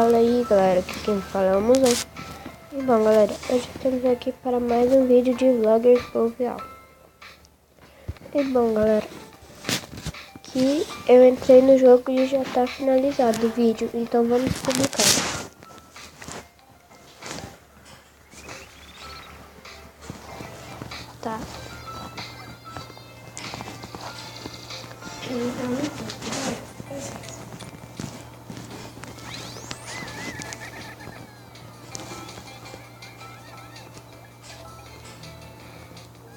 Fala aí, galera, aqui quem fala é o Musão. E bom, galera, hoje estamos aqui para mais um vídeo de Vloggers Oficial. E bom, galera, que eu entrei no jogo e já está finalizado o vídeo, então vamos publicar. Tá.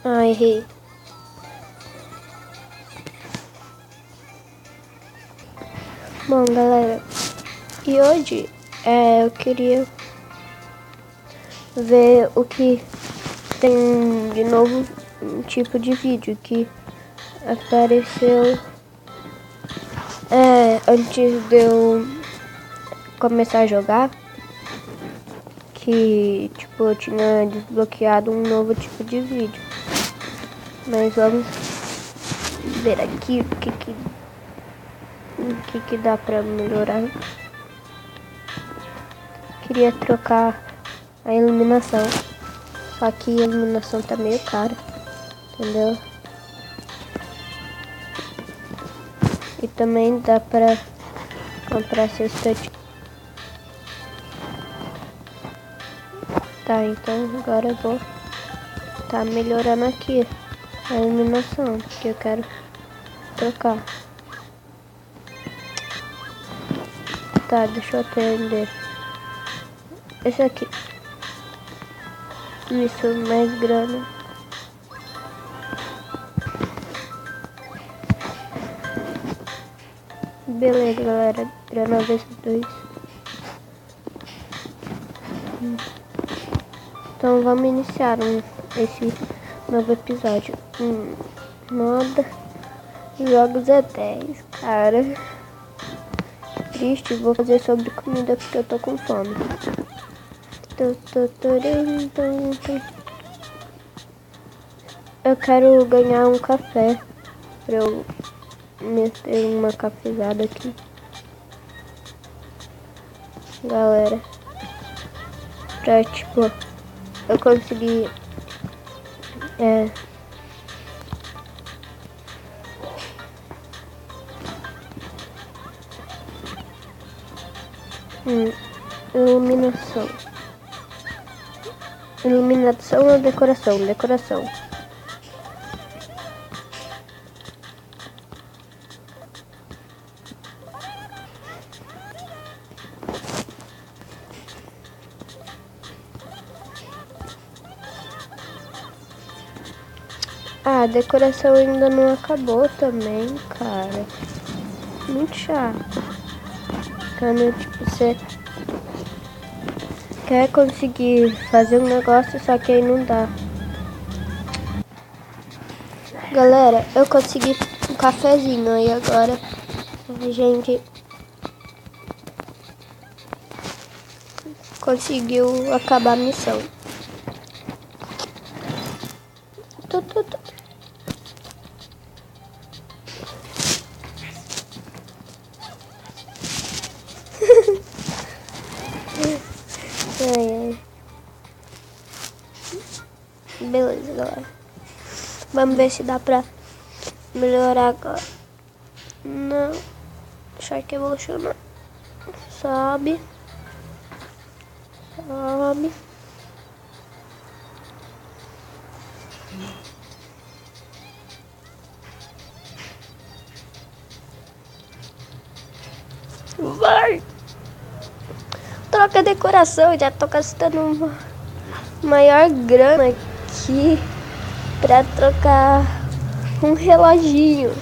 Ah, errei. Bom, galera, e hoje eu queria ver o que tem de novo tipo de vídeo que apareceu antes de eu começar a jogar, que tipo eu tinha desbloqueado um novo tipo de vídeo. Mas vamos ver aqui o que dá pra melhorar. Queria trocar a iluminação, só que a iluminação tá meio cara, entendeu? E também dá pra comprar cestante. Tá, então agora eu vou tá melhorando aqui a iluminação, porque eu quero trocar. Tá, deixa eu atender. Esse aqui. Isso, mais grana. Beleza, galera. Grana vezes 2. Então vamos iniciar esse novo episódio. Moda Jogos é 10, cara. Triste, vou fazer sobre comida porque eu tô com fome. Eu quero ganhar um café pra eu meter uma cafezada aqui. Galera, pra tipo eu conseguir iluminação. Iluminação ou decoração? Decoração. Ah, a decoração ainda não acabou também, cara. Muito chato. Quando tipo você quer conseguir fazer um negócio, só que aí não dá. Galera, eu consegui um cafezinho e agora a gente conseguiu acabar a missão. Ai. Beleza, galera. Vamos ver se dá pra melhorar agora. Não. Shark Evolution. Sobe. Sobe. Vai! Troca a decoração, já tô gastando uma maior grana aqui pra trocar um reloginho.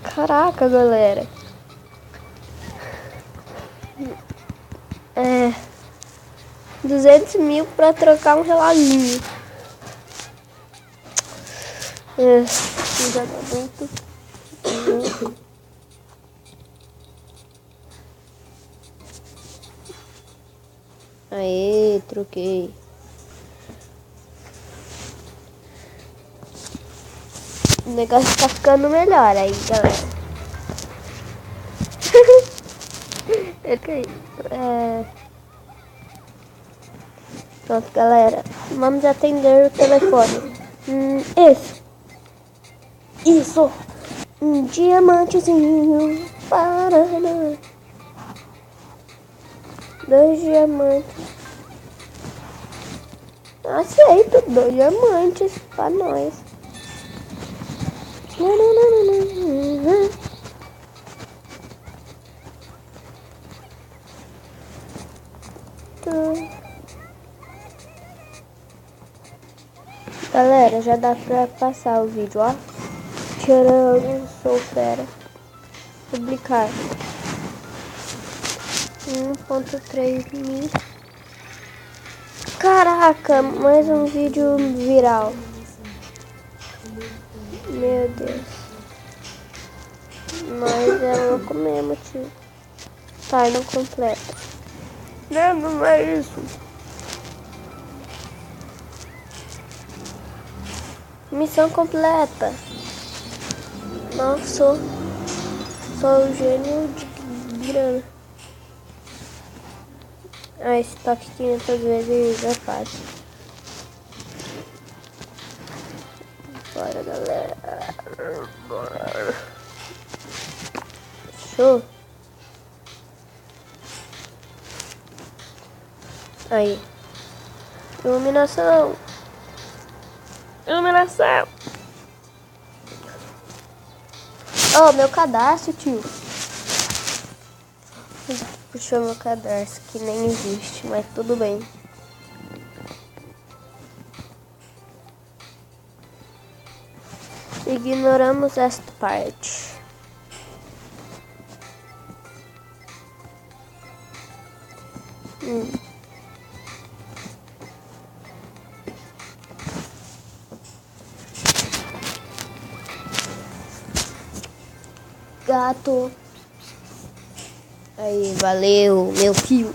Caraca, galera. 200 mil pra trocar um reloginho. Já tá muito. Aê, troquei. O negócio tá ficando melhor aí, galera. Ok. Pronto, galera. Vamos atender o telefone. Isso. Um diamantezinho. Paraná. 2 diamantes. Aceito 2 diamantes pra nós. Galera, já dá pra passar o vídeo, ó. Tirando, sou fera. Publicar. 1.3 mil. Caraca, mais um vídeo viral. Meu Deus. Mas é louco mesmo, tio. Tá, não completa. Não é isso. Missão completa. Nossa, sou o gênio de grana. Esse toque 500 vezes é fácil. Bora, galera. Bora. Show. Aí. Iluminação. Oh, meu cadastro, tio. Puxou meu cadastro, que nem existe, mas tudo bem. Ignoramos esta parte. Gato. Aí, valeu, meu fio.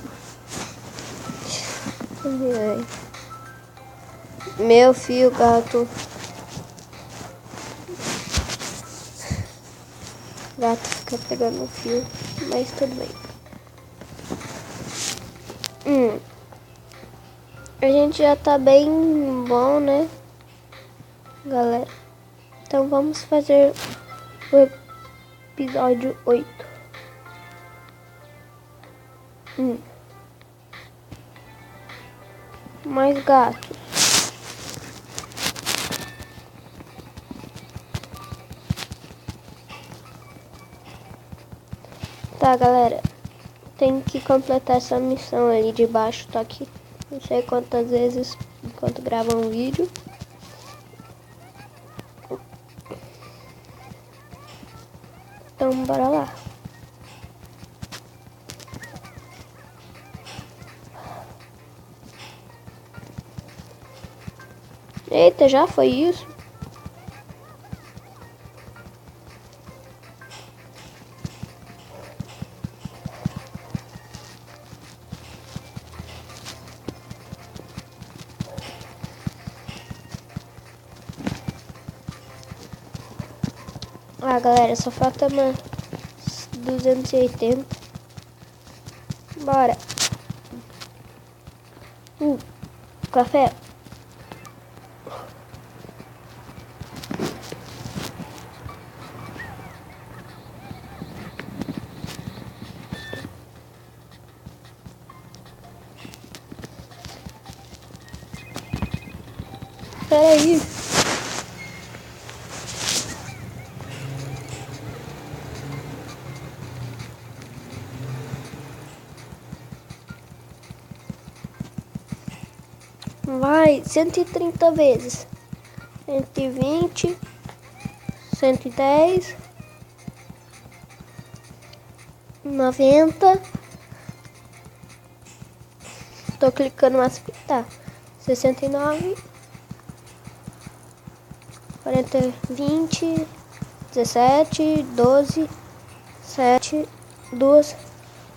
Meu fio, gato. Gato fica pegando o fio, mas tudo bem. A gente já tá bem bom, né, galera? Então vamos fazer o episódio 8. Mais gatos. Tá, galera. Tem que completar essa missão ali de baixo. Tá aqui. Não sei quantas vezes enquanto grava um vídeo. Então, bora lá. Eita, já foi isso? Ah, galera, só falta umas 280. Bora. Café. Peraí. Vai, 130 vezes. 120. 110. 90. Tô clicando mais. Tá. 69. 40, 20. 17. 12. 7. 2.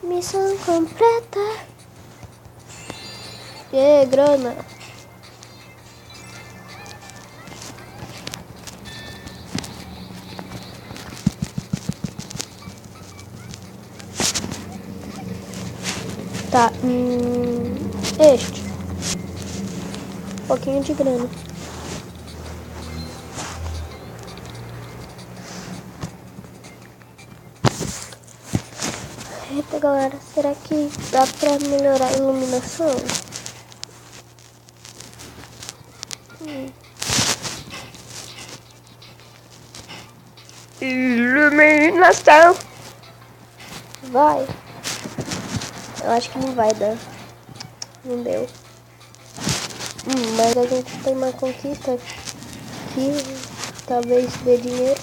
Missão completa. E grana. gastar este. Um pouquinho de grana. Eita, galera, será que dá pra melhorar a iluminação? Iluminação! Vai! Eu acho que não vai dar. Não deu. Mas a gente tem uma conquista aqui. Talvez dê dinheiro.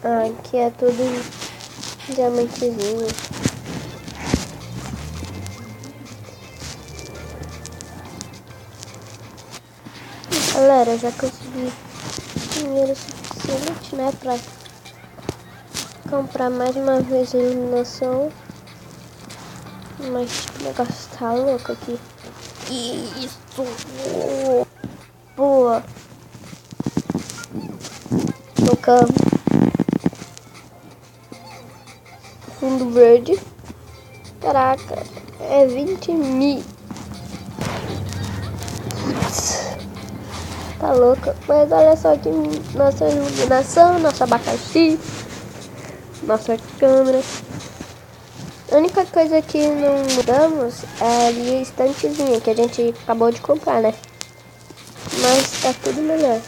Aqui é tudo diamantezinho. Galera, já consegui dinheiro suficiente, né, pra comprar mais uma vez a iluminação. Mas o negócio tá louco aqui. Isso! Boa! Tocamos. Fundo verde. Caraca, é 20 mil. Tá louca. Mas olha só aqui nossa iluminação, nosso abacaxi, nossa câmera. A única coisa que não mudamos é ali a estantezinha que a gente acabou de comprar, né? Mas tá tudo melhor.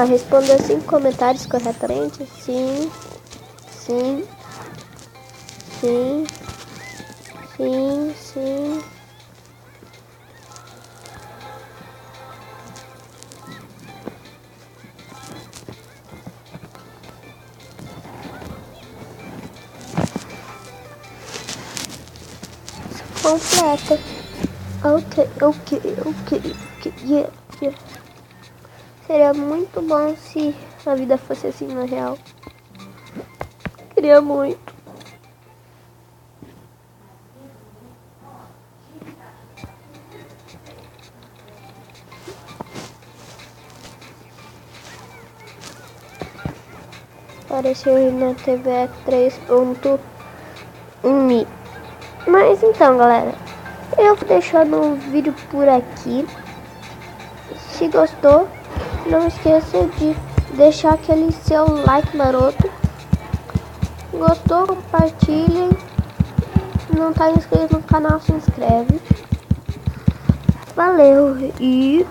Respondeu 5 comentários corretamente. Sim. Sim. Sim. Sim. Sim. Completa. Ok. Yeah. Seria muito bom se a vida fosse assim na real. Queria muito. Apareceu na TV 3.1. Mas então, galera, eu vou deixando o vídeo por aqui. Se gostou, não esqueça de deixar aquele seu like maroto. Gostou, compartilhem. Se não tá inscrito no canal, se inscreve. Valeu e